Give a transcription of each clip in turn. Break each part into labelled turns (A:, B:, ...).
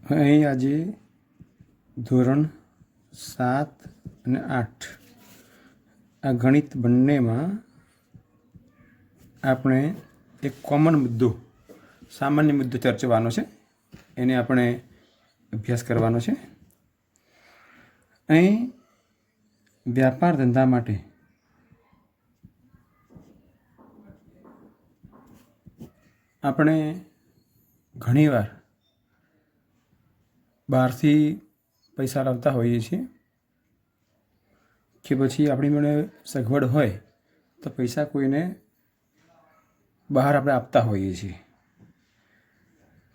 A: અહીં આજે ધોરણ 7 અને 8 આ ગણિત બંનેમાં આપણે એક કોમન મુદ્દો, સામાન્ય મુદ્દો ચર્ચવાનો છે. એને આપણે અભ્યાસ કરવાનો છે. અહીં વ્યાપાર ધંધા માટે આપણે ઘણીવાર બહારથી પૈસા લાવતા હોઈએ છીએ કે પછી આપણી જોડે સગવડ હોય તો પૈસા કોઈને બહાર આપણે આપતા હોઈએ છીએ.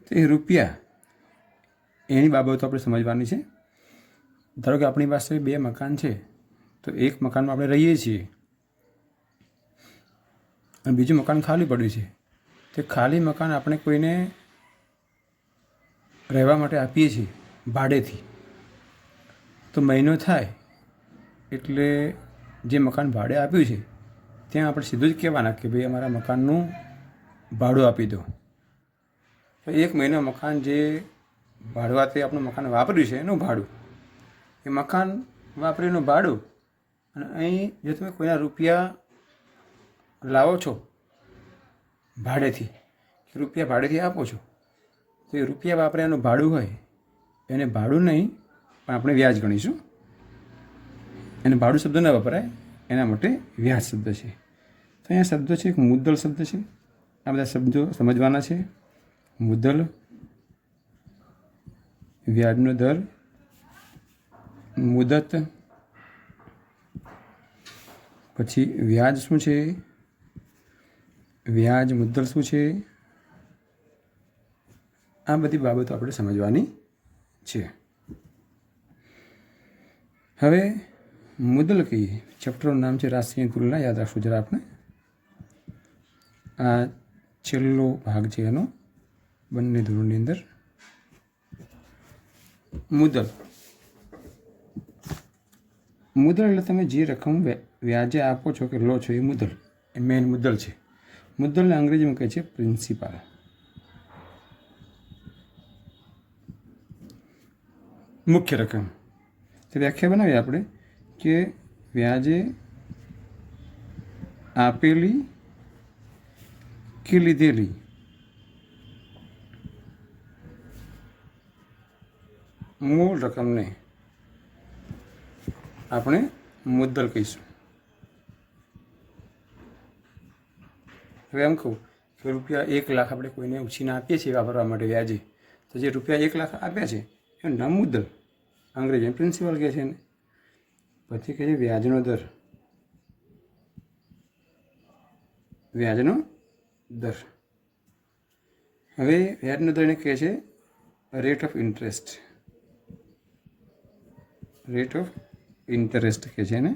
A: તો એ રૂપિયા એની બાબતો આપણે સમજવાની છે. ધારો કે આપણી પાસે 2 મકાન છે, તો એક મકાનમાં આપણે રહીએ છીએ અને બીજું મકાન ખાલી પડ્યું છે. તે ખાલી મકાન આપણે કોઈને રહેવા માટે આપીએ છીએ ભાડેથી. તો મહિનો થાય એટલે જે મકાન ભાડે આપ્યું છે ત્યાં આપણે સીધું જ કહેવાના કે ભાઈ અમારા મકાનનું ભાડું આપી દો. તો 1 મહિનો મકાન જે ભાડવાતે આપણું મકાન વાપર્યું છે એનું ભાડું, એ મકાન વાપરીનું ભાડું, અને અહીં જો તમે કોઈના રૂપિયા લાવો છો ભાડેથી, રૂપિયા ભાડેથી આપો છો, તો એ રૂપિયા વાપર્યાનું ભાડું હોય એને ભાડું નહીં પણ આપણે વ્યાજ ગણીશું. એને ભાડું શબ્દ ન વપરાય, એના માટે વ્યાજ શબ્દ છે. તો અહીંયા શબ્દ છે એક મુદ્દલ શબ્દ છે. આ બધા શબ્દો સમજવાના છે. મુદ્દલ, વ્યાજનો દર, મુદત, પછી વ્યાજ શું છે, વ્યાજ મુદ્દલ શું છે, આ બધી બાબતો આપણે સમજવાની છે. હવે મુદ્દલ કહીએ, ચેપ્ટરનું નામ છે રાશિની તુલના. યાદ રાખશું જરા આપણે. આ છેલ્લો ભાગ છે એનો, બંને ધોરણની અંદર. મુદ્દલ, મુદ્દલ એટલે તમે જે રકમ વ્યાજે આપો છો કે લો છો એ મુદ્દલ, એ મેઇન મુદ્દલ છે. મુદ્દલને અંગ્રેજીમાં કહે છે પ્રિન્સિપાલ. મુખ્ય રકમ તે વ્યાખ્યા બનાવી આપણે કે વ્યાજે આપેલી કે લીધેલી મૂળ રકમને આપણે મુદ્દલ કહીશું. હવે એમ કહું કે રૂપિયા 1 લાખ આપણે કોઈને ઉછીને આપીએ છીએ વાપરવા માટે વ્યાજે, તો જે રૂપિયા 1 લાખ આપ્યા છે એનું નામ મુદ્દલ, અંગ્રેજીમાં પ્રિન્સિપલ કહે છે એને. પછી કહે છે વ્યાજનો દર. વ્યાજનો દર, હવે વ્યાજનો દર એને કહે છે rate of interest. Rate of interest કહે છે એને.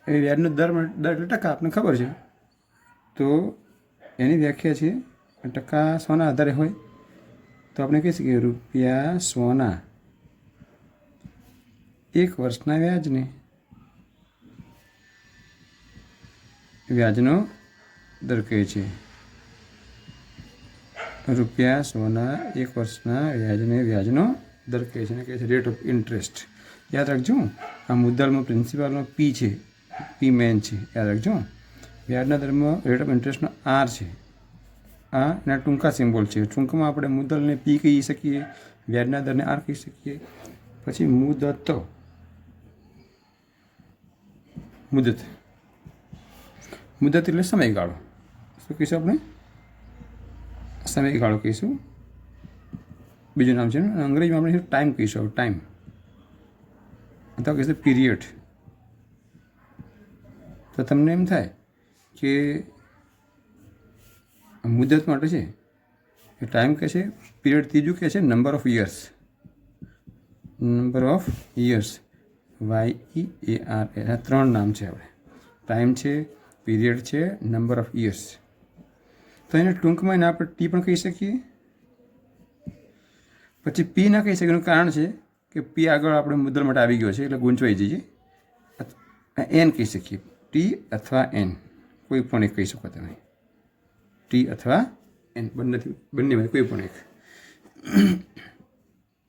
A: હવે વ્યાજનો દર એટલે ટકા, આપણને ખબર છે. તો એની વ્યાખ્યા છે ટકા સોના આધારે હોય તો આપણે કહી શકીએ રૂપિયા 100ના 1 વર્ષના વ્યાજને વ્યાજનો દર કહે છે. રૂપિયા 100ના 1 વર્ષના વ્યાજને વ્યાજનો દર કહે છે, અને કહે છે રેટ ઓફ ઇન્ટરેસ્ટ. યાદ રાખજો, આ મુદ્દલમાં પ્રિન્સિપાલનો પી છે, પી મેન છે, યાદ રાખજો. વ્યાજના દરમાં રેટ ઓફ ઇન્ટરેસ્ટનો આર છે. આ એના ટૂંકા સિમ્બોલ છે. ટૂંકમાં આપણે મુદ્દલને પી કહી શકીએ, વ્યાજના દરને આર કહી શકીએ. પછી મુદત, મુદત, મુદત એટલે સમયગાળો. શું કહીશું આપણે? સમયગાળો કહીશું. બીજું નામ છે અંગ્રેજીમાં આપણે ટાઈમ કહીશું. ટાઈમ અથવા કહીશું પીરિયડ. તો તમને એમ થાય કે મુદત માટે છે એ ટાઈમ કહે છે, પીરિયડ ત્રીજું કહે છે number of years. Number of years, YEAR, એના 3 નામ છે. આપણે ટાઈમ છે, પીરિયડ છે, નંબર ઓફ યર્સ. તો એને ટૂંકમાં એને આપણે ટી પણ કહી શકીએ. પછી પી ના કહી શકીએ એનું કારણ છે કે પી આગળ આપણે મુદ્દલ માટે આવી ગયો છે એટલે ગૂંચવાઈ જઈએ. એન કહી શકીએ, ટી અથવા એન, કોઈ પણ એક કહી શકો તમે, ટી અથવા એન બંનેમાં કોઈ પણ એક.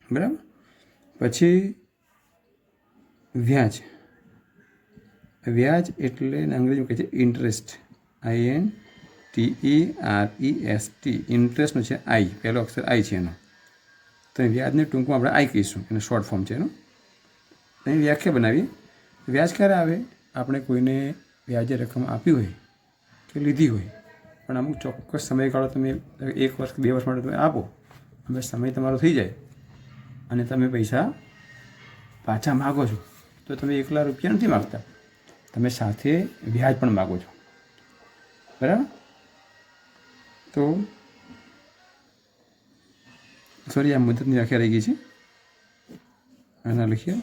A: બરાબર. પછી વ્યાજ. વ્યાજ એટલે અંગ્રેજીમાં કહે છે ઇન્ટરેસ્ટ. INTEREST. ઇન્ટરેસ્ટનો છે આઈ, પહેલો અક્ષર આઈ છે એનો. તો વ્યાજને ટૂંકમાં આપણે આઈ કહીશું, એનું શોર્ટ ફોર્મ છે એનું. એની વ્યાખ્યા બનાવીએ. વ્યાજ ક્યારે આવે? આપણે કોઈને વ્યાજે રકમ આપી હોય કે લીધી હોય, પણ અમુક ચોક્કસ સમયગાળો તમે 1 વર્ષ કે 2 વર્ષ માટે તમે આપો, હવે સમય તમારો થઈ જાય અને તમે પૈસા પાછા માગો છો, તો તમે એકલા રૂપિયા નથી માગતા, તમે સાથે વ્યાજ પણ માગો છો. બરાબર. તો સોરી, આ મુદતની વ્યાખ્યા રહી ગઈ છે, આના લખીએ.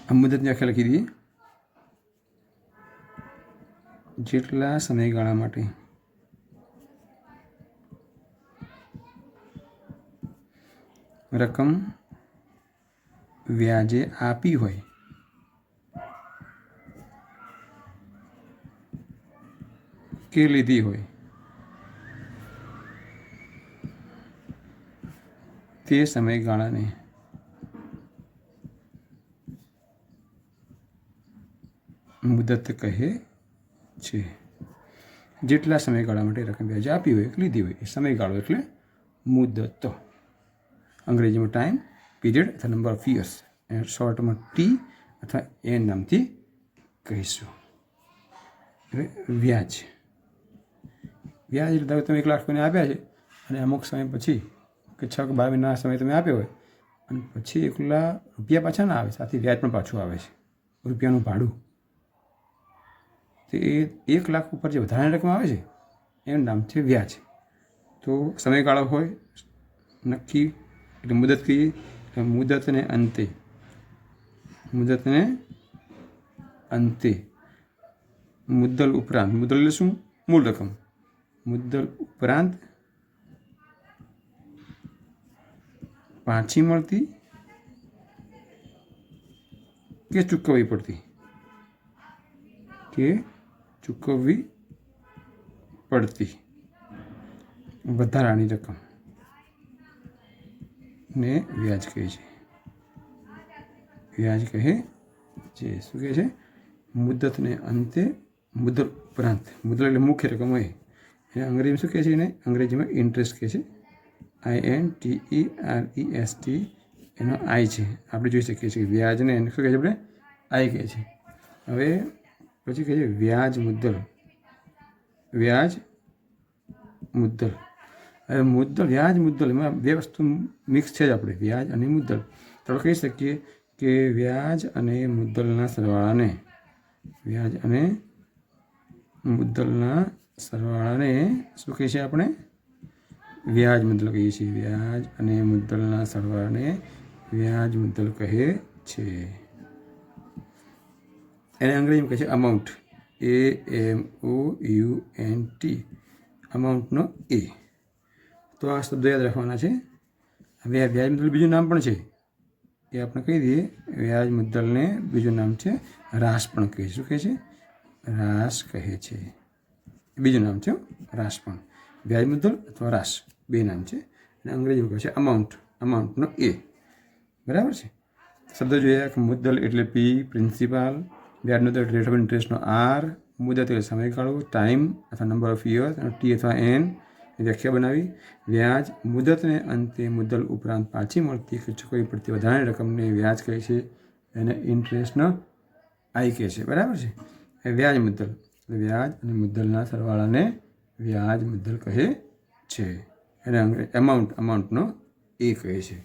A: આ મુદતની વ્યાખ્યા લખી દઈએ. જેટલા સમયગાળા માટે રકમ વ્યાજે આપી હોય કે લીધી હોય તે સમયગાળાને મુદત કહે છે. જેટલા સમયગાળા માટે રકમ વ્યાજે આપી હોય કે લીધી હોય એ સમયગાળો એટલે મુદત. અંગ્રેજીમાં ટાઈમ પીરિયડ અથવા નંબર ઓફ યર્સ, શોર્ટમાં ટી અથવા એન નામથી કહીશું. હવે વ્યાજ. વ્યાજ એટલે તમે 1 લાખ કોઈને આપ્યા છે અને અમુક સમય પછી કે 6 કે 12 મહિના સમય તમે આપ્યો હોય અને પછી એકલા રૂપિયા પાછા ના આવે, સાથે વ્યાજ પણ પાછું આવે છે, રૂપિયાનું ભાડું. તો એ 1 લાખ ઉપર જે વધારાની રકમ આવે છે એનું નામ છે વ્યાજ. તો સમયગાળો હોય નક્કી એટલે મુદત કહીએ. મુદતને અંતે મુદ્દલ ઉપરાંત, મુદ્દલ એટલે શું? મૂળ રકમ. મુદ્દલ ઉપરાંત પાછી મળતી કે ચૂકવવી પડતી વધારાની રકમ ને વ્યાજ કહે છે. વ્યાજ કહે છે. શું કહે છે? મુદ્દતને અંતે મુદ્દલ ઉપરાંત. મુદ્દલ એટલે મુખ્ય રકમ હોય એને અંગ્રેજીમાં શું કહે છે? એને અંગ્રેજીમાં ઇન્ટરેસ્ટ કહે છે. INTEREST એનો આઈ છે, આપણે જોઈ શકીએ છીએ. વ્યાજને એને શું કહે છે? આપણે આઈ કહે છે. હવે પછી કહે છે વ્યાજ મુદ્દલ. વ્યાજ મુદ્દલ. હવે મુદ્દલ, વ્યાજ મુદ્દલ એમાં 2 વસ્તુ મિક્સ છે જ આપણે, વ્યાજ અને મુદ્દલ. તો આપણે કહી શકીએ કે વ્યાજ અને મુદ્દલના સરવાળાને શું કહે છે? આપણે વ્યાજ મુદ્દલ કહીએ છીએ. વ્યાજ અને મુદ્દલના સરવાળાને વ્યાજ મુદ્દલ કહે છે. એને અંગ્રેજીમાં કહે છે અમાઉન્ટ. AMOUNT. અમાઉન્ટનો એ. તો આ શબ્દ યાદ રાખવાના છે. હવે આ વ્યાજ મુદ્દલ બીજું નામ પણ છે, એ આપણે કહી દઈએ. વ્યાજ મુદ્દલને બીજું નામ છે રાશ પણ કહે છે. શું કહે છે? રાશ કહે છે. બીજું નામ છે રાશ પણ. વ્યાજ મુદ્દલ અથવા રાશ 2 નામ છે. અને અંગ્રેજીમાં કહે છે અમાઉન્ટ. અમાઉન્ટનો એ. બરાબર છે. શબ્દ જોઈએ કે મુદ્દલ એટલે પી, પ્રિન્સિપાલ. વ્યાજનો દર રેટ ઓફ ઇન્ટરેસ્ટનો આર. મુદત એટલે સમયગાળો, ટાઈમ અથવા નંબર ઓફ યર્સ, અને ટી અથવા એન. વ્યાખ્યા બનાવી. વ્યાજ મુદતને અંતે મુદ્દલ ઉપરાંત પાછી મળતી કે ચૂકવવી પડતી વધારાની રકમને વ્યાજ કહે છે. એને ઇન્ટરેસ્ટનો આઈ કહે છે. બરાબર છે. વ્યાજ મુદ્દલ. વ્યાજ અને મુદ્દલના સરવાળાને વ્યાજ મુદ્દલ કહે છે. એને અમાઉન્ટનો એ કહે છે.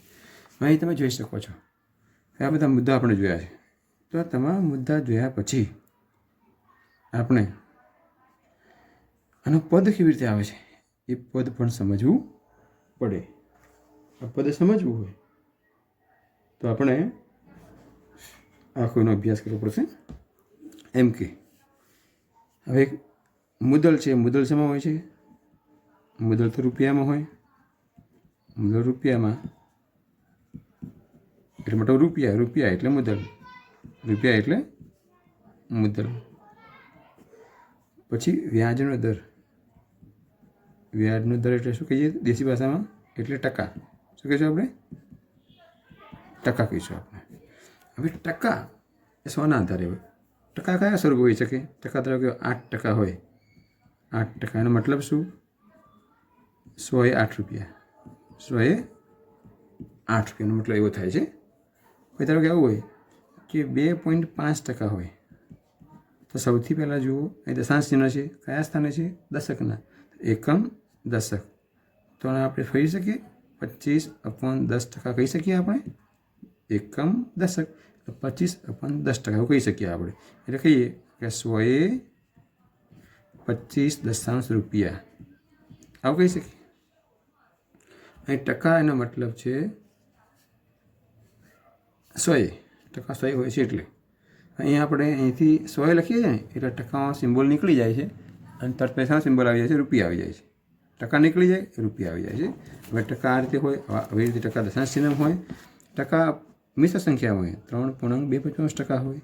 A: અહીં તમે જોઈ શકો છો. આ બધા મુદ્દા આપણે જોયા છે. તો આ તમામ મુદ્દા જોયા પછી આપણે આનું પદ કેવી રીતે આવે છે એ પદ પણ સમજવું પડે. આ પદ સમજવું હોય તો આપણે આખોનો અભ્યાસ કરવો પડશે. એમ કે હવે મુદ્દલ છે. મુદ્દલ શેમાં હોય છે? મુદ્દલ તો રૂપિયામાં હોય. મુદ્દલ રૂપિયામાં એટલે મતલબ રૂપિયા એટલે મુદ્દલ. રૂપિયા એટલે મુદ્દલ. પછી વ્યાજનો દર. વ્યાજનો દર એટલે શું કહીએ દેશી ભાષામાં? એટલે ટકા. શું કહીશું આપણે? ટકા કહીશું આપણે. હવે ટકા એ શોના આધારે હોય? ટકા કયા સ્વરૂપ હોઈ શકે? ટકા ધારો કે 8% હોય, 8%. એનો મતલબ શું? 100 એ 8 રૂપિયા. 100 એ 8 રૂપિયાનો મતલબ એવો થાય છે. પછી ધારો કે આવું હોય કે 2.5% હોય, તો સૌથી પહેલાં જુઓ અહીં દશાંશ ચિહ્ન છે, કયા સ્થાને છે? દશકના. એકમ દશક. તો આપણે કહી શકીએ 25/10% કહી શકીએ આપણે. એકમ દશક 25/10% એવું કહી શકીએ આપણે. એટલે કહીએ કે 100 એ 25 રૂપિયા આવું કહી શકીએ. અહીં ટકા એનો મતલબ છે 100 ટકા. 100 હોય છે એટલે અહીંયા આપણે અહીંથી 100 લખીએ છીએ ને એટલે ટકાનો સિમ્બોલ નીકળી જાય છે અને તરત પૈસાનો સિમ્બોલ આવી જાય છે, રૂપિયા આવી જાય છે. ટકા નીકળી જાય, રૂપિયા આવી જાય છે. હવે ટકા આ રીતે હોય, આવી રીતે ટકા દશાંશ ચિહ્ન હોય. ટકા મિશ્ર સંખ્યા હોય, 3.250% હોય,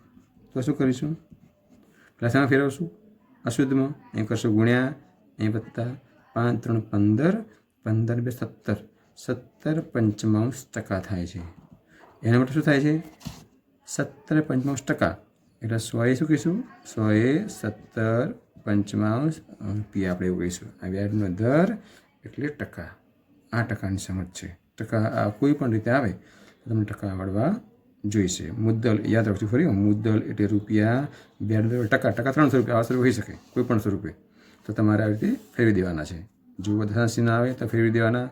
A: તો શું કરીશું? લસામાં ફેરવશું અશુદ્ધમાં, અહીં કરશું ગુણ્યા, અહીં વત્તા, 5 3 15, 15 2 17, 17.5% થાય છે. એના માટે શું થાય છે? 17.5%. એટલે 100 એ શું કહીશું? 100 એ 17.5 રૂપિયા આપણે એવું કહીશું. આ વ્યાજનો દર એટલે ટકા. આ ટકાની સમજ છે. ટકા આ કોઈ પણ રીતે આવે તો તમને ટકા આવડવા જોઈશે. મુદ્દલ યાદ રાખજો ફરી. મુદ્દલ એટલે રૂપિયા, વ્યાજનો દર ટકા. ટકા 300 રૂપિયા આવા સ્વરૂપે હોઈ શકે, કોઈ પણ સ્વરૂપે. તો તમારે આ રીતે ફેરવી દેવાના છે. જો દશાંશ ચિહ્ન આવે તો ફેરવી દેવાના,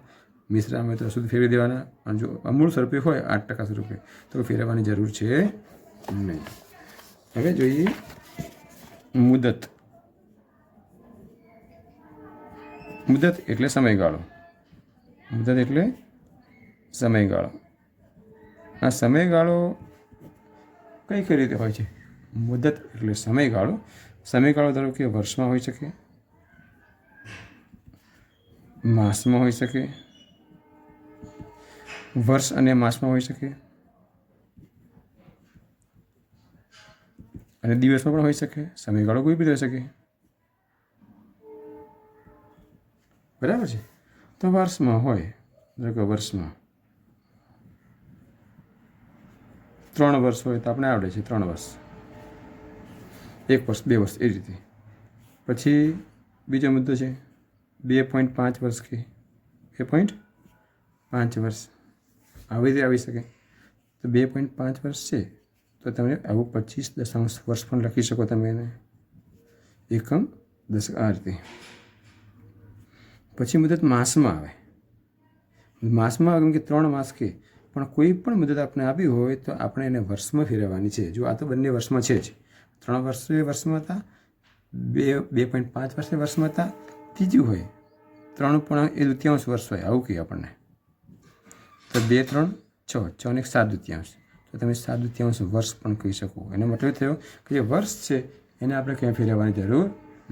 A: મિશ્રામ હોય તો શુદ્ધ ફેરવી દેવાના. અને જો અમૂળ સ્વરૂપે હોય 8% સ્વરૂપે તો ફેરવવાની જરૂર છે નહીં. હવે જોઈએ મુદત. મુદત એટલે સમયગાળો. મુદત એટલે સમયગાળો. આ સમયગાળો કઈ કઈ રીતે હોય છે? મુદત એટલે સમયગાળો. સમયગાળો ધારો કે વર્ષમાં હોઈ શકે, માસમાં હોઈ શકે, વર્ષ અને માસમાં હોઈ શકે, અને દિવસમાં પણ હોઈ શકે. સમયગાળો કોઈ બી હોઈ શકે. બરાબર છે. તો વર્ષમાં હોય, ધારો કે વર્ષમાં 3 વર્ષ હોય તો આપણે આવડે છે 3 વર્ષ, 1 વર્ષ, 2 વર્ષ એ રીતે. પછી બીજો મુદ્દો છે 2.5 વર્ષ કે 2.5 વર્ષ આવી રીતે આવી શકે. તો 2.5 વર્ષ છે તો તમે આવું 25 વર્ષ પણ લખી શકો તમે એને. એકમ દશક આ રીતે. પછી મુદત માસમાં આવે. માસમાં આવે કેમ કે 3 માસ કે પણ કોઈ પણ મુદત આપણે આપી હોય તો આપણે એને વર્ષમાં ફેરવવાની છે. જો આ તો બંને વર્ષમાં છે જ. 3 વર્ષે વર્ષમાં હતા, 2.5 વર્ષે વર્ષમાં હતા. ત્રીજું હોય 3.1 વર્ષ હોય આવું કહીએ આપણને. તો 2 3 6, 6 ને 7/2. તો તમે 7/2 વર્ષ પણ કહી શકો. એનો મતલબ થયો કે જે વર્ષ છે એને આપણે ક્યાંય ફેરવવાની જરૂર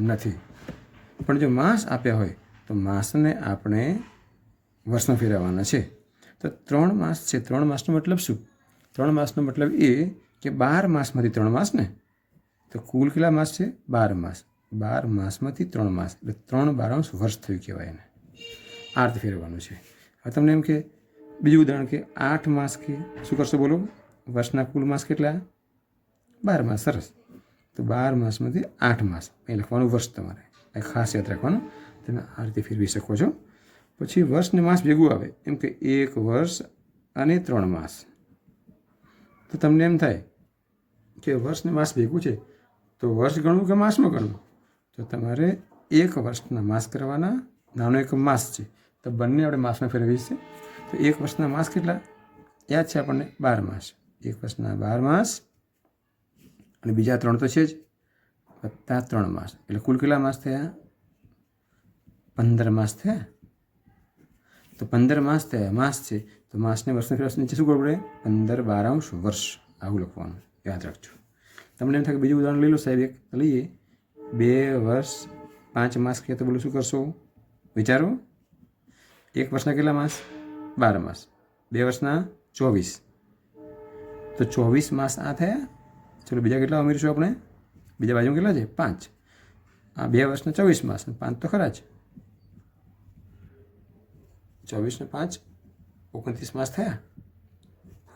A: નથી. પણ જો માસ આપ્યા હોય તો માસને આપણે વર્ષમાં ફેરવવાના છે. તો 3 માસ છે. 3 માસનો મતલબ શું? 3 માસનો મતલબ એ કે 12 માસમાંથી 3 માસ ને, તો કુલ કેટલા માસ છે? 12 માસ. 12 માસમાંથી 3 માસ એટલે 3/12 વર્ષ થયું કહેવાય એને. આ રીતે ફેરવવાનું છે. હવે તમને એમ કે બીજું ઉદાહરણ કે 8 માસ કે શું કરશો બોલો? વર્ષના કુલ માસ કેટલા? 12 માસ. સરસ. તો 12 માસમાંથી 8 માસ અહીં લખવાનું વર્ષ. તમારે ખાસ યાદ રાખવાનું. તમે આ રીતે ફેરવી શકો છો. પછી વર્ષ ને માસ ભેગું આવે એમ કે 1 વર્ષ અને 3 માસ. તો તમને એમ થાય કે વર્ષ ને માસ ભેગું છે તો વર્ષ ગણવું કે માસમાં ગણવું? તો તમારે 1 વર્ષના માસ કરવાના, નાનો એક માસ છે તો બંને આપણે માસમાં ફેરવીએ છીએ. તો 1 વર્ષના માસ કેટલા યાદ છે આપણને? 12 માસ. 1 વર્ષના 12 માસ અને બીજા 3 તો છે જ, વત્તા 3 માસ એટલે કુલ કેટલા માસ થયા? 15 માસ થયા. તો 15 માસ થયા. માસ છે તો માસને વર્ષને ફેરવવા નીચે શું કરવું પડે? 15/12 વર્ષ આવું લખવાનું. યાદ રાખજો. તમને એમ થાય કે બીજું ઉદાહરણ લઈ લો સાહેબ. એક લઈએ 2 વર્ષ 5 માસ કહે તો બોલો શું કરશો? વિચારો. 1 વર્ષના કેટલા માસ? 12 માસ. 2 વર્ષના 24. તો 24 માસ આ થયા. ચલો બીજા કેટલા ઉમેરીશું આપણે? બીજા બાજુમાં કેટલા છે? 5. આ 2 વર્ષના 24 માસ, 5 તો ખરા જ. 24 ને 5 29 માસ થયા.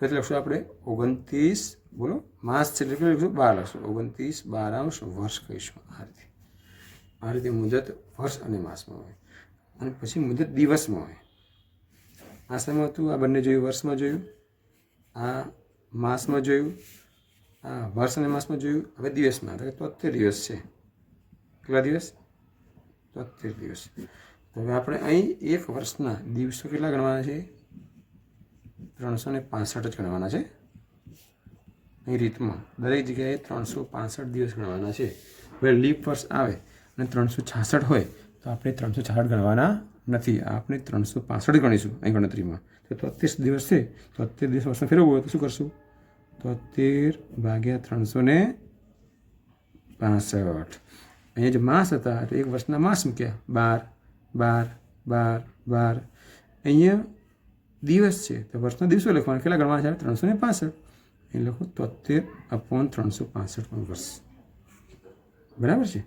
A: એટલે લખશું આપણે 29, બોલો માસ છે એટલે લખશું 12 લખશું, 29 12 વર્ષ કહીશું. આ રીતે મુદત વર્ષ અને માસમાં હોય. અને પછી મુદત દિવસમાં હોય. આ સમયમાં હતું, આ બંને જોયું, વર્ષમાં જોયું, આ માસમાં જોયું, આ વર્ષ અને માસમાં જોયું. હવે દિવસમાં 73 દિવસ છે. કેટલા દિવસ? 73 દિવસ. તો હવે આપણે અહીં એક વર્ષના દિવસો કેટલા ગણવાના છે? 365 જ ગણવાના છે. અહીં રીતમાં દરેક જગ્યાએ 365 દિવસ ગણવાના છે. હવે લીપ વર્ષ આવે અને 366 હોય તો આપણે 366 ગણવાના નથી. આપણે 365 ગણીશું અહીં ગણતરીમાં. તો 33 દિવસ છે, 73 દિવસ વર્ષમાં ફેરવવું હોય તો શું કરશું? 73 ભાગ્યા 365. અહીંયા જે માસ હતા તો એક વર્ષના માસ મૂક્યા 12 12 12 12. અહીંયા દિવસ છે તો વર્ષના દિવસો લખવાના. કેટલા ગણવાના છે? 365. અહીં લખો 73/365 વર્ષ. બરાબર છે.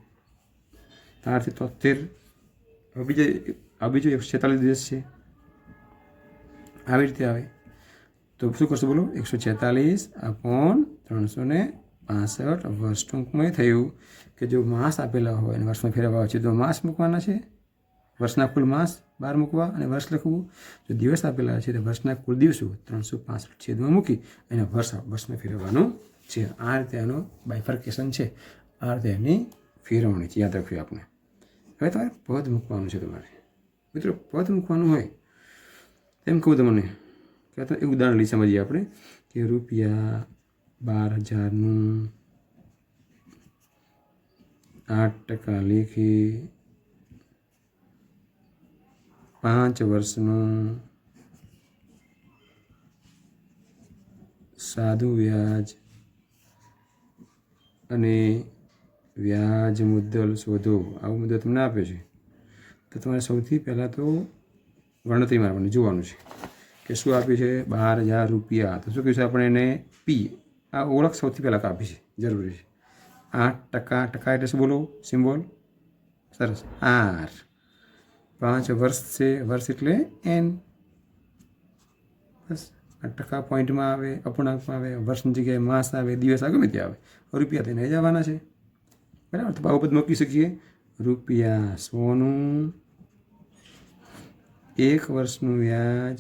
A: ત્યારથી 73. બીજો 146 દિવસ છે. આવી રીતે આવે તો શું કરશું? બોલો 146/365 વર્ષ. ટૂંકમાં થયું કે જો માસ આપેલા હોય અને વર્ષમાં ફેરવવા છે તો માસ મૂકવાના છે, વર્ષના કુલ માસ 12 મૂકવા અને વર્ષ લખવું. જો દિવસ આપેલા છે તો વર્ષના કુલ દિવસો 365 છેદમાં મૂકી અને વર્ષમાં ફેરવવાનું છે. આ રીતે આનો બાયફર્કેશન છે. આ રીતે એની ફેરવણી છે. યાદ રાખ્યું આપણે. હવે તમારે પદ મૂકવાનું છે. તમારે મિત્રો પદ મૂકવાનું હોય એમ કહું તમને કે એક ઉદાહરણ લઈ સમજીએ આપણે કે રૂપિયા 12,000નું 8% લેખે 5 વર્ષનું સાદું વ્યાજ અને વ્યાજ મુદ્દલ શોધો. આવું મુદ્દલ તમને આપે છે તો તમારે સૌથી પહેલાં તો ગણતરી મારવાની, જોવાનું છે કે શું આપ્યું છે? 12,000 રૂપિયા. તો શું કહ્યું છે આપણે એને? પી. આ ઓળખ સૌથી પહેલાં આપી છે, જરૂરી છે. 8%. ટકા એટલે શું બોલો? સિમ્બોલ. સરસ. આર. 5 વર્ષ છે, વર્ષ એટલે એન. બસ. ટકા પોઈન્ટમાં આવે, અપૂર્ણાંકમાં આવે, વર્ષની જગ્યાએ માસ આવે, દિવસ આવે, ગમે ત્યાં આવે. રૂપિયા થઈને જવાના છે. બરાબર. તો બાબત મૂકી શકીએ રૂપિયા 100નું 1 વર્ષનું વ્યાજ.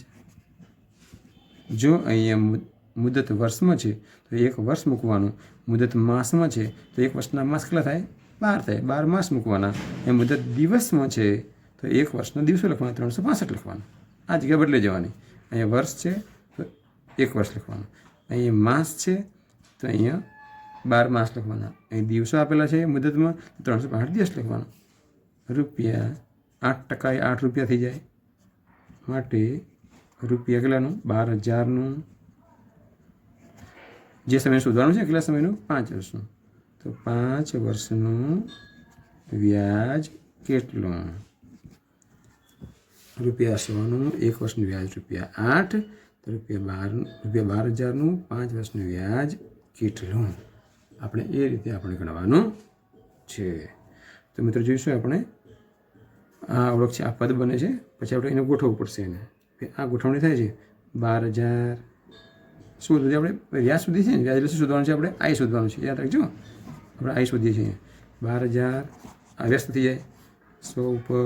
A: જો અહીંયા મુદત વર્ષમાં છે તો 1 વર્ષ મૂકવાનું. મુદત માસમાં છે તો 1 વર્ષના માસ કેટલા થાય? 12 થાય. 12 માસ મૂકવાના. એ મુદત દિવસમાં છે તો 1 વર્ષના દિવસો લખવાના, 365 લખવાના. આ જગ્યા બદલે જવાની. અહીંયા વર્ષ છે તો 1 વર્ષ લખવાનું. અહીંયા માસ છે તો અહીંયા 12 માસ લખવાના. અહીં દિવસો આપેલા છે મુદતમાં 365 દિવસ લખવાના. રૂપિયા 8% એ 8 રૂપિયા થઈ જાય. માટે રૂપિયા કેટલાનું? 12,000નું. જે સમય શોધવાનું છે કેટલા સમયનું? 5 વર્ષનું. તો 5 વર્ષનું વ્યાજ કેટલું? રૂપિયા 100નું 1 વર્ષનું વ્યાજ રૂપિયા 8. તો રૂપિયા 12,000નું 5 વર્ષનું વ્યાજ કેટલું? આપણે એ રીતે આપણે ગણવાનું છે. તો મિત્રો જોઈશું આપણે આ ઓળખ છે, આ પદ બને છે, પછી આપણે એને ગોઠવવું પડશે. એને આ ગોઠવણી થાય છે 12,000 શું શોધીએ આપણે? વ્યાજ સુધી છે ને, વ્યાજ એટલે શું શોધવાનું છે? આપણે આઈ શોધવાનું છે. યાદ રાખજો, આપણે આઈ શોધીએ છીએ. 12,000 આ વ્યસ્ત થઈ જાય. 100 ઉપર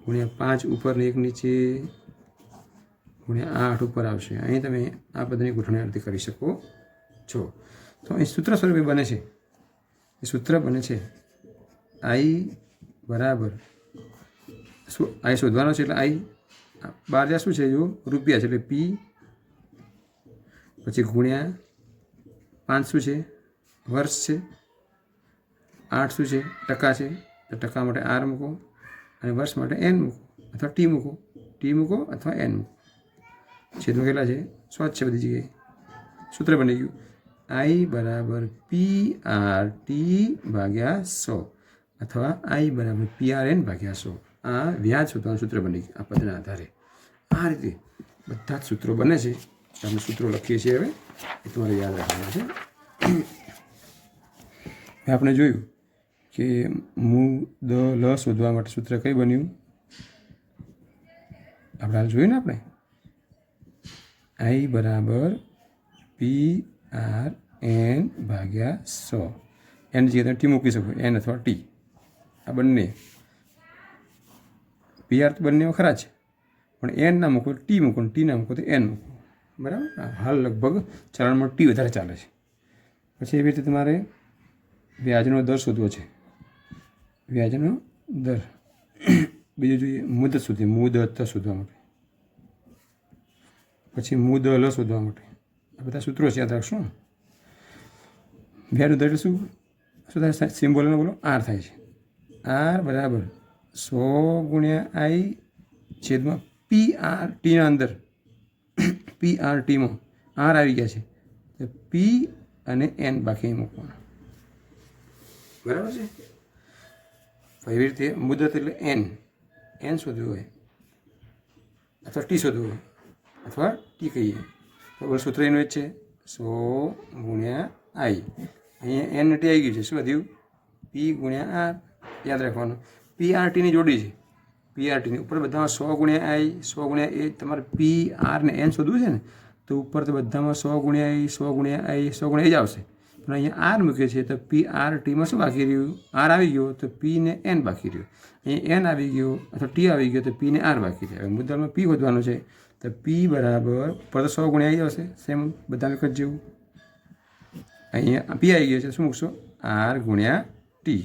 A: ગુણ્યા 5 ઉપર ને 1 નીચે ગુણ્યા 8 ઉપર આવશે. અહીં તમે આ બધાની ગોઠવણી આરતી કરી શકો છો. તો અહીં સૂત્ર સ્વરૂપે બને છે. એ સૂત્ર બને છે આઈ બરાબર શું? આઈ શોધવાનો છે એટલે આઈ 12,000 શું છે? જો રૂપિયા છે એટલે પી, પછી ગુણ્યા 5 શું છે? વર્ષ છે. 8 શું છે? ટકા છે. તો ટકા માટે આર મૂકો અને વર્ષ માટે એન મૂકો અથવા ટી મૂકો. ટી મૂકો અથવા એન મૂકો. છેદમાં કેટલા છે? 100 છે બધી જગ્યાએ. સૂત્ર બની ગયું આઈ બરાબર પી આર ટી ભાગ્યા 100 અથવા આઈ બરાબર પી આર એન ભાગ્યા 100. આ વ્યાજ શોધવાનું સૂત્ર બની ગયું આ પદના આધારે. આ રીતે બધા જ સૂત્રો બને છે. આપણે સૂત્રો લખીએ છીએ. હવે એ તમારે યાદ રાખવાના છે. આપણે જોયું કે મુદલ શોધવા માટે સૂત્ર કઈ બન્યું? આપણે હાલ જોયું ને આપણે આઈ બરાબર PRN ભાગ્યા 100. એન જગ્યાએ તમે ટી મૂકી શકો, એન અથવા ટી. આ બંને PR તો બંને ખરા છે, પણ એન ના મૂકો ટી મૂકો, ટી ના મૂકો તો એન મૂકો. બરાબર. હાલ લગભગ ચલણમાં ટી વધારે ચાલે છે. પછી એવી રીતે તમારે વ્યાજનો દર શોધવો છે. વ્યાજનો દર. બીજું જોઈએ મુદત સુધી, મુદત શોધવા માટે, પછી મુદલ શોધવા માટે. આ બધા સૂત્રો છે, યાદ રાખશું. વ્યાજનો દર એટલે શું થાય? સિમ્બોલનો બોલો આર થાય છે. આર બરાબર 100 ગુણ્યા આઈ છેદમાં PR ટીના અંદર PR ટીમાં આર આવી ગયા છે તો પી અને એન બાકી મૂકવાના. બરાબર છે. એવી રીતે મુદત એટલે એન શોધવું હોય અથવા ટી શોધવું હોય અથવા ટી કહીએ તો સૂત્ર એનું જ છે 100 ગુણ્યા આઈ. અહીંયા એન ટી આવી ગયું છે. શું વધ્યું? પી ગુણ્યા આર. યાદ રાખવાનું PRTની જોડી છે. PRTની ઉપર બધામાં 100 ગુણ્યા આઈ 100 ગુણ્યા એ તમારે PR ને એન શોધવું છે ને તો ઉપર તો બધામાં 100 ગુણ્યા આઈ 100 ગુણ્યા આઈ 100 ગુણ્યા એ જ આવશે. પણ અહીંયા આર મૂકે છે તો PRTમાં શું બાકી રહ્યું? આર આવી ગયો તો પી ને એન બાકી રહ્યું. અહીંયા એન આવી ગયો અથવા ટી આવી ગયો તો પી ને આર બાકી છે. હવે મુદ્દામાં પી વધવાનું છે તો પી બરાબર ઉપર તો 100 ગુણ્યા આવી આવશે, સેમ બધા વખત જેવું. અહીંયા પી આવી ગયો છે, શું મૂકશો? આર ગુણ્યા ટી.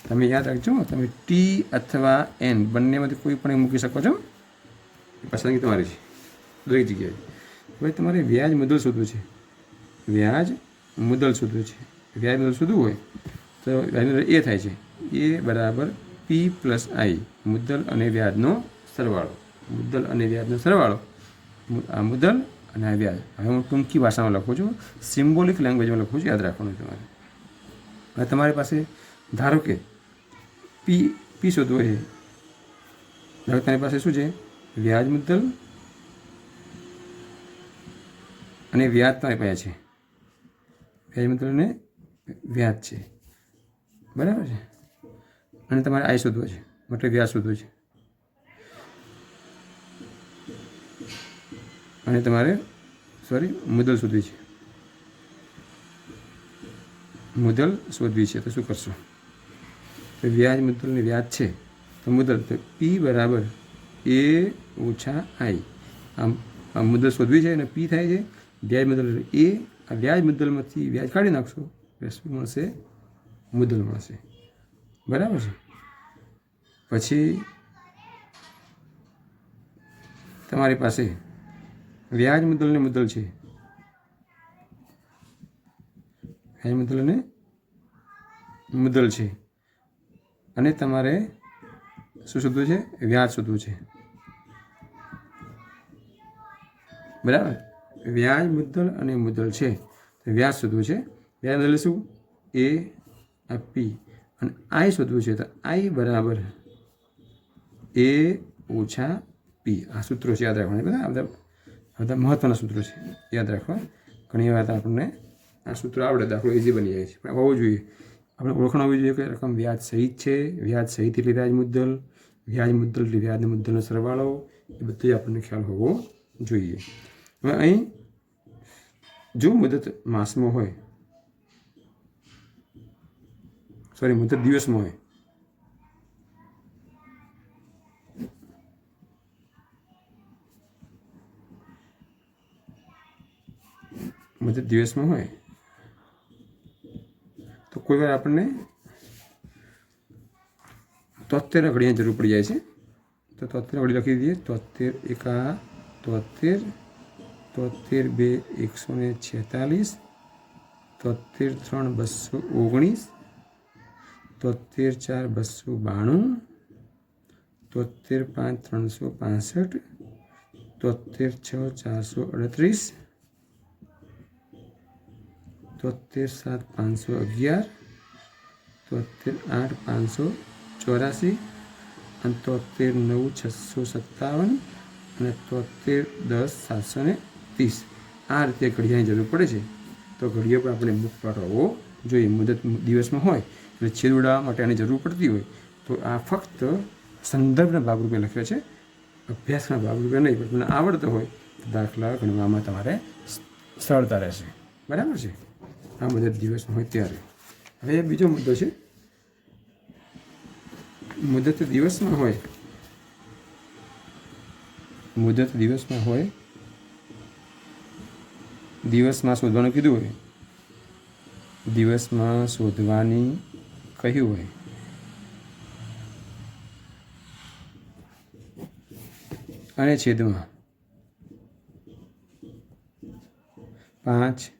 A: તમે યાદ રાખજો, તમે ટી અથવા એન બંનેમાંથી કોઈ પણ મૂકી શકો છો. પસંદગી તમારી છે દરેક જગ્યાએ. હવે તમારે વ્યાજ મુદ્દલ શોધવું છે. વ્યાજ મુદ્દલ શોધવું છે. વ્યાજ મુદ્દલ શોધવું હોય તો વ્યાજ મુદ્દલ એ થાય છે એ બરાબર પી પ્લસ આઈ, મુદ્દલ અને વ્યાજનો સરવાળો. મુદ્દલ અને વ્યાજનો સરવાળો. આ મુદ્દલ અને આ વ્યાજ. હવે હું ટૂંકી ભાષામાં લખું છું, સિમ્બોલિક લેંગ્વેજમાં લખું છું, યાદ રાખવાનું તમારે. હવે તમારી પાસે ધારો કે પી શોધવો છે. ધારો કે તમારી પાસે શું છે? વ્યાજ મુદ્દલ અને વ્યાજ તમારી પાસે છે. વ્યાજ મુદ્દલ અને વ્યાજ છે. બરાબર છે. અને તમારે આઈ શોધવો છે, મતલબ વ્યાજ શોધવું છે. અને તમારે મુદ્દલ શોધવી છે. મુદ્દલ શોધવી છે તો શું કરશો? તો વ્યાજ મુદ્દલ ને વ્યાજ છે તો મુદ્દલ તો પી બરાબર એ ઓછા આઈ. આમ મુદ્દલ શોધવી છે અને પી થાય છે. વ્યાજ મુદ્દલ એ. આ વ્યાજ મુદ્દલમાંથી વ્યાજ કાઢી નાખશો એટલે શું મળશે? મુદ્દલ મળશે. બરાબર છે. પછી તમારી પાસે વ્યાજ મુદ્દલ ને મુદ્દલ છે. વ્યાજ મુદ્દલ અને મુદ્દલ છે અને તમારે શું શોધવું છે? વ્યાજ શોધવું છે. બરાબર. વ્યાજ મુદ્દલ અને મુદ્દલ છે તો વ્યાજ શોધવું છે. વ્યાજ મુદ્દલ શું? એ આ પી. અને આઈ શોધવું છે તો આઈ બરાબર એ ઓછા પી. આ સૂત્રો છે, યાદ રાખવાના. બધા મહત્વના સૂત્રો છે, યાદ રાખવા. ઘણી વાર આપણને આ સૂત્ર આવડે, દાખલો ઇઝી બની જાય છે. પણ હોવું જોઈએ, આપણે ઓળખાણ હોવી જોઈએ કે રકમ વ્યાજ સહિત છે. વ્યાજ સહિત એટલે વ્યાજ મુદ્દલ, વ્યાજ મુદ્દલ એટલે વ્યાજ મુદ્દલનો સરવાળો. એ બધું આપણને ખ્યાલ હોવો જોઈએ. હવે અહીં જો મુદત માસમાં હોય, મુદત દિવસમાં હોય, મુદત દિવસમાં હોય તો કોઈ વાર આપણને 73 ઘડીની જરૂર પડી જાય છે. તો 73 ઘડી લખી દઈએ. 73 એકા 73, 73 2 146, 73 3 219, 73 4 292, 73 5 365, 73 6 438, 73 7 511, 73 8 584 અને 73 9 657 અને 73 10 730. આ રીતે ઘડિયાળની જરૂર પડે છે. તો ઘડિયો પણ આપણે મુખપાઠ હોવો જોઈએ. મુદત દિવસમાં હોય એટલે છેદ ઉડાવવા માટે આની જરૂર પડતી હોય તો આ ફક્ત સંદર્ભના ભાગરૂપે લખ્યો છે. અભ્યાસના ભાગરૂપે નહીં, પણ તમને આવડતો હોય તો દાખલા ગણવામાં તમારે સરળતા રહેશે. બરાબર છે? આ મુદત દિવસમાં હોય ત્યારે. હવે બીજો મુદ્દો છે, મુદત દિવસમાં હોય, મુદત દિવસમાં હોય, દિવસમાં શોધવાનું કીધું હોય, દિવસમાં શોધવાની કહ્યું હોય, અને છેદમાં 5,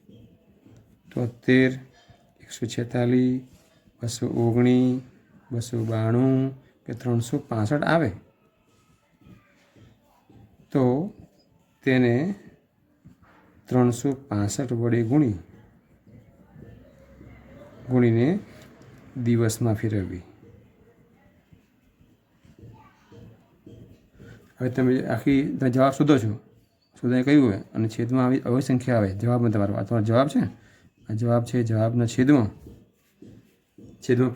A: 73, 146, 219, 292 કે 365 આવે તો તેને 365 વડે ગુણીને દિવસમાં ફેરવવી. હવે તમે આખી જવાબ શોધો છો, શોધાય કહ્યું હોય અને છેદમાં આવી સંખ્યા આવે જવાબમાં, તમારો આ તમારો જવાબ છે, આ જવાબ છે, જવાબના છેદમાં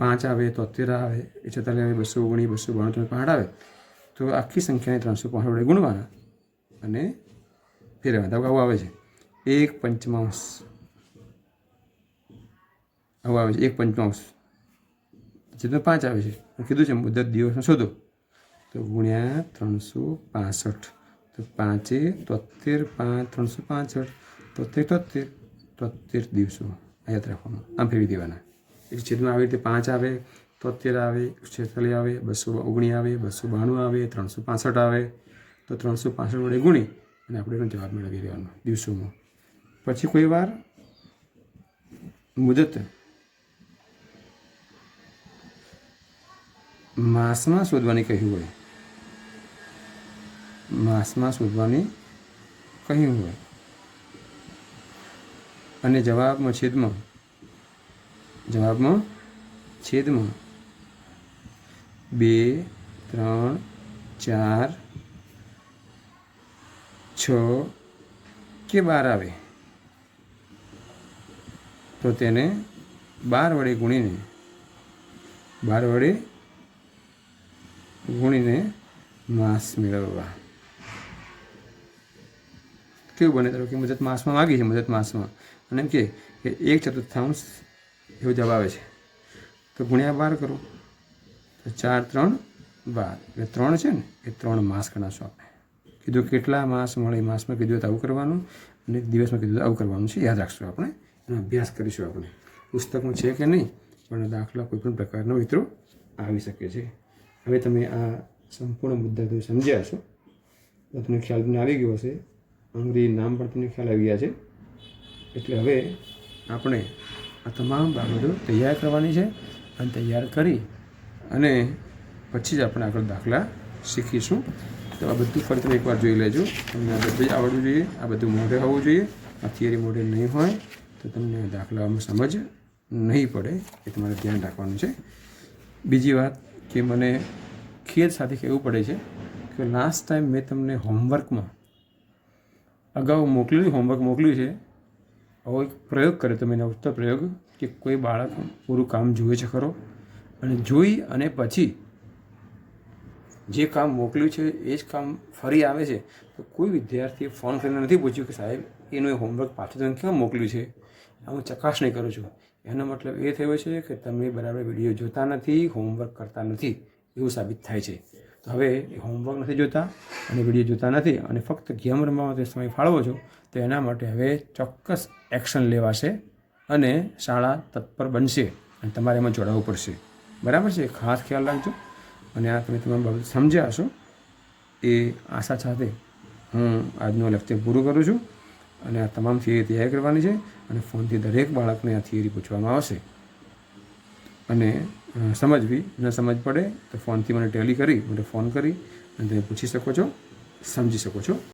A: 5 આવે, 73 આવે, 146 આવે, 219, 292, 5 આવે તો આખી સંખ્યાને 365 વડે ગુણવાના અને ફેરવવાના. તો આવું આવે છે 1/55, આવું આવે છે 1/55, છેદમાં 5 આવે છે. કીધું છે મુદત દિવસમાં શોધો તો ગુણ્યા 365, તો 5 73, 5 365, 73 દિવસો યાદ રાખવાનું, આમ ફેરવી દેવાના. એટલે છેદમાં આવી રીતે 5 આવે, 73 આવે, 146 આવે, 219 આવે, 292 આવે, 365 આવે તો 365 વડે ગુણી અને આપણે એનો જવાબ મેળવી દેવાનો દિવસોમાં. પછી કોઈ વાર મુદત માસમાં શોધવાની કહ્યું હોય, માસમાં શોધવાની કહ્યું હોય અને જવાબમાં છેદમાં 2, 3, 4, 6 કે 12 આવે તો તેને 12 વડે ગુણીને માસ મેળવવા. કેવું બને? ધારો કે મુદત માસમાં માગી છે, મુદત માસમાં અને એમ કે 1/4 એવો જવાબ આવે છે તો ગુણ્યા 12 કરો તો 4, 3, 12 એટલે 3 છે ને એ 3 માસ ગણાશો આપણે. કીધું કેટલા માસ મળે, માસમાં કીધું તો આવું કરવાનું અને દિવસમાં કીધું તો આવું કરવાનું છે. યાદ રાખશું, આપણે એનો અભ્યાસ કરીશું. આપણે પુસ્તકમાં છે કે નહીં, પણ દાખલા કોઈ પણ પ્રકારનો મિત્રો આવી શકે છે. હવે તમે આ સંપૂર્ણ મુદ્દા તો સમજ્યા છો, તો તમને ખ્યાલ તમને આવી ગયો હશે, અંગ્રેજી નામ પણ તમને ખ્યાલ આવી ગયા છે. એટલે હવે આપણે આ તમામ બાબતો તૈયાર કરવાની છે અને તૈયાર કરી અને પછી જ આપણે આગળ દાખલા શીખીશું. તો આ બધું ફરી તમે એકવાર જોઈ લેજો. તમને આ બધું જ આવડવું જોઈએ, આ બધું મોઢે હોવું જોઈએ. આ થિયરી મોઢે નહીં હોય તો તમને દાખલામાં સમજ નહીં પડે, એ તમારે ધ્યાન રાખવાનું છે. બીજી વાત કે મને ખેદ સાથે કહેવું પડે છે કે લાસ્ટ ટાઈમ મેં તમને હોમવર્કમાં અગાઉ હોમવર્ક મોકલ્યું છે. આવો એક પ્રયોગ કર્યો તો મેં નવતર પ્રયોગ કે કોઈ બાળક પૂરું કામ જુએ છે ખરો, અને જોઈ અને પછી જે કામ મોકલ્યું છે એ જ કામ ફરી આવે છે તો કોઈ વિદ્યાર્થીએ ફોન કરીને નથી પૂછ્યું કે સાહેબ એનું એ હોમવર્ક પાછું તમે કેમ મોકલ્યું છે, હું ચકાસણી કરું છું. એનો મતલબ એ થયો છે કે તમે બરાબર વિડીયો જોતા નથી, હોમવર્ક કરતા નથી, એવું સાબિત થાય છે. તો હવે હોમવર્ક નથી જોતા અને વિડીયો જોતા નથી અને ફક્ત ગેમ રમવામાં તે સમય ફાળવો છો, તો એના માટે હવે ચોક્કસ એક્શન લેવાશે અને શાળા તત્પર બનશે અને તમારે એમાં જોડાવવું પડશે. બરાબર છે? ખાસ ખ્યાલ રાખજો. અને આ તમે તમામ બાબત સમજ્યા હશો એ આશા સાથે હું આજનું લેક્ચર પૂરું કરું છું. અને આ તમામ થિયરી તૈયાર કરવાની છે અને ફોનથી દરેક બાળકને આ થિયરી પૂછવામાં આવશે અને સમજવી ન સમજ પડે તો ફોનથી મને ટેલી કરી, મને ફોન કરી અને તમે પૂછી શકો છો, સમજી શકો છો.